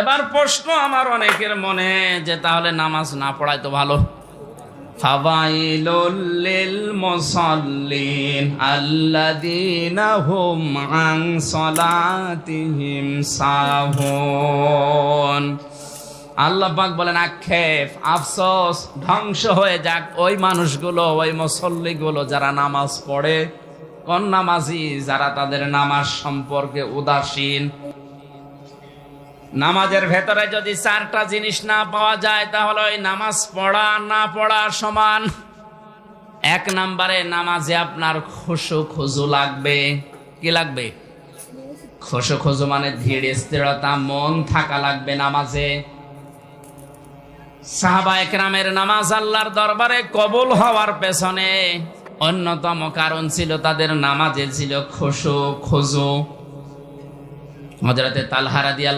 এবার প্রশ্ন আমার অনেকের মনে যে তাহলে নামাজ না পড়াই তো ভালো। ফাওয়াইলুল লিল মুসাল্লিন আল্লাযীনা হুম আন সালাতিহিম সাহুন। আল্লাহ পাক বলেন আক্ষেপ, আফসোস, ধ্বংস হয়ে যাক ওই মানুষগুলো, ওই মুসল্লিগুলো যারা নামাজ পড়ে। কোন নামাজি? যারা তাদের নামাজ সম্পর্কে উদাসীন। নামাজের ভেতরে যদি চারটা জিনিস না পাওয়া যায় তাহলে ওই নামাজ পড়া না পড়া সমান। এক নম্বরে নামাজে আপনার খুশু খুজু লাগবে। কি লাগবে? খুশু খুজু মানে ধীর স্থিরতা, মন থাকা লাগবে নামাজে। সাহাবা একরামের নামাজ আল্লাহর দরবারে কবুল হওয়ার পেছনে অন্যতম কারণ ছিল তাদের নামাজে ছিল খুশু খুজু। হযরতে তালহা রাদিয়াল্লাহু